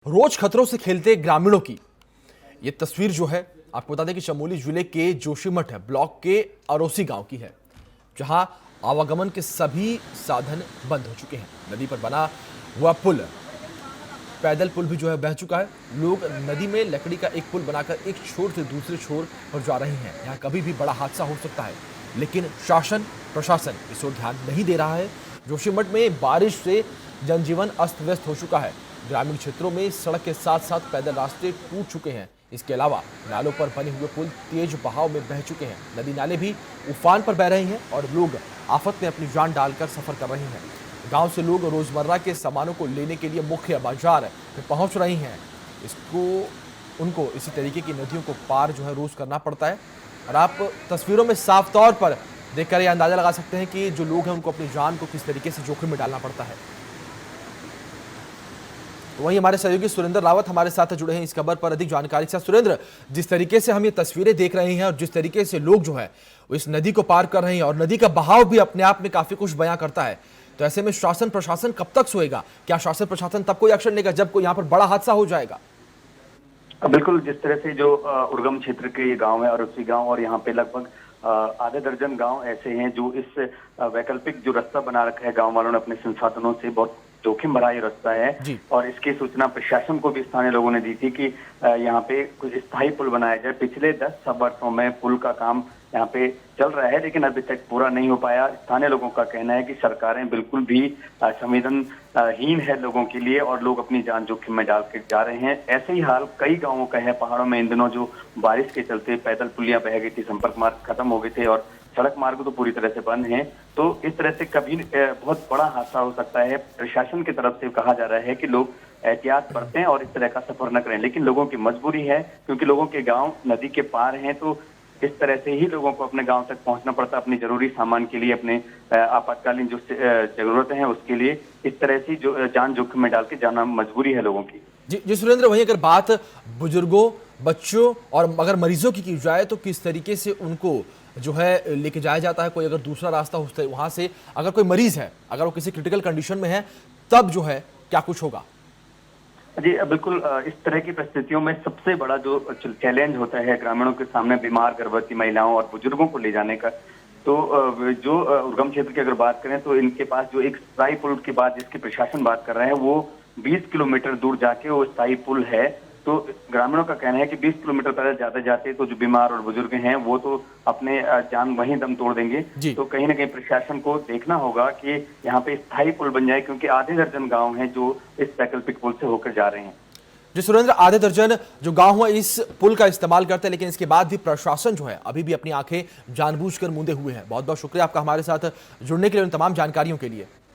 रोज खतरों से खेलते ग्रामीणों की ये तस्वीर जो है आपको बता दें कि चमोली जिले के जोशीमठ ब्लॉक के अरोसी गांव की है, जहां आवागमन के सभी साधन बंद हो चुके हैं। नदी पर बना हुआ पुल, पैदल पुल भी जो है बह चुका है। लोग नदी में लकड़ी का एक पुल बनाकर एक छोर से दूसरे छोर पर जा रहे हैं। यहाँ कभी भी बड़ा हादसा हो सकता है, लेकिन शासन प्रशासन इस ओर ध्यान नहीं दे रहा है। जोशीमठ में बारिश से जनजीवन अस्त व्यस्त हो चुका है। ग्रामीण क्षेत्रों में सड़क के साथ साथ पैदल रास्ते टूट चुके हैं। इसके अलावा नालों पर बने हुए पुल तेज बहाव में बह चुके हैं। नदी नाले भी उफान पर बह रहे हैं और लोग आफत में अपनी जान डालकर सफर कर रहे हैं। गांव से लोग रोजमर्रा के सामानों को लेने के लिए मुख्य बाजार में पहुंच रहे हैं। उनको इसी तरीके की नदियों को पार जो है रोज करना पड़ता है। और आप तस्वीरों में साफ तौर पर देखकर यह अंदाजा लगा सकते हैं कि जो लोग हैं उनको अपनी जान को किस तरीके से जोखिम में डालना पड़ता है। वहीं हमारे सहयोगी सुरेंद्र रावत हमारे साथ जुड़े हैं इस खबर पर अधिक जानकारी के साथ। सुरेंद्र, जिस तरीके से हम ये तस्वीरें देख रहे हैं और जिस तरीके से लोग जो है वो इस नदी को पार कर रहे हैं और नदी का बहाव भी अपने आप में काफी कुछ बयां करता है, तो ऐसे में शासन प्रशासन कब तक सोएगा? क्या शासन प्रशासन तब कोई एक्शन लेगा जब कोई यहाँ पर बड़ा हादसा हो जाएगा? बिल्कुल, जिस तरह से जो उर्गम क्षेत्र के ये गांव है अरोसी गांव, और यहाँ पे लगभग आधे दर्जन गांव ऐसे हैं जो इस वैकल्पिक जो रास्ता बना रखा है गांव वालों ने अपने संसाधनों से, बहुत जोखिम भरा ये रास्ता है। और इसकी सूचना प्रशासन को भी स्थानीय लोगों ने दी थी कि यहाँ पे कुछ स्थायी पुल बनाया जाए। पिछले 10 वर्षों में पुल का काम यहाँ पे चल रहा है, लेकिन अभी तक पूरा नहीं हो पाया। स्थानीय लोगों का कहना है कि सरकारें बिल्कुल भी संवेदनहीन है लोगों के लिए और लोग अपनी जान जोखिम में डाल के जा रहे हैं। ऐसे ही हाल कई गांवों का है पहाड़ों में। इन दिनों जो बारिश के चलते पैदल पुलियां बह गई थी, संपर्क मार्ग खत्म हो गए थे और सड़क मार्ग तो पूरी तरह से बंद हैं। तो इस तरह से कभी बहुत बड़ा हादसा हो सकता है। प्रशासन की तरफ से कहा जा रहा है कि लोग एहतियात बरतें और इस तरह का सफर न करें, लेकिन लोगों की मजबूरी है क्योंकि लोगों के गांव नदी के पार हैं। तो इस तरह से ही लोगों को अपने गांव तक पहुंचना पड़ता है अपनी जरूरी सामान के लिए, अपने आपातकालीन जो जरूरतें हैं उसके लिए। इस तरह से जो जान जोखिम में डाल के जाना मजबूरी है लोगों की। जी सुरेंद्र, वहीं अगर बात बुजुर्गों, बच्चों और अगर मरीजों की जाए तो किस तरीके से उनको जो है लेके जाया जाता है? कोई अगर दूसरा रास्ता वहां से अगर कोई मरीज है, अगर वो किसी क्रिटिकल कंडीशन में है, तब जो है क्या कुछ होगा? जी बिल्कुल, इस तरह की परिस्थितियों में सबसे बड़ा जो चैलेंज होता है ग्रामीणों के सामने बीमार गर्भवती महिलाओं और बुजुर्गों को ले जाने का। तो जो उर्गम क्षेत्र की अगर बात करें तो इनके पास जो एक स्थायी पुल की बात जिसकी प्रशासन बात कर रहा है वो 20 किलोमीटर दूर जाके वो स्थायी पुल है। तो ग्रामीणों का कहना है कि 20 किलोमीटर पैदल जाते जाते तो जो बीमार और बुजुर्ग हैं वो तो अपने जान वहीं दम तोड़ देंगे। तो कहीं ना कहीं प्रशासन को देखना होगा कि यहाँ पे स्थायी पुल बन जाए, क्योंकि आधे दर्जन गांव हैं जो इस वैकल्पिक पुल से होकर जा रहे हैं। जी सुरेंद्र, आधे दर्जन जो गांव है इस पुल का इस्तेमाल करते हैं, लेकिन इसके बाद भी प्रशासन जो है अभी भी अपनी आंखें जानबूझकर मूंदे हुए हैं। बहुत बहुत शुक्रिया आपका हमारे साथ जुड़ने के लिए, उन तमाम जानकारियों के लिए।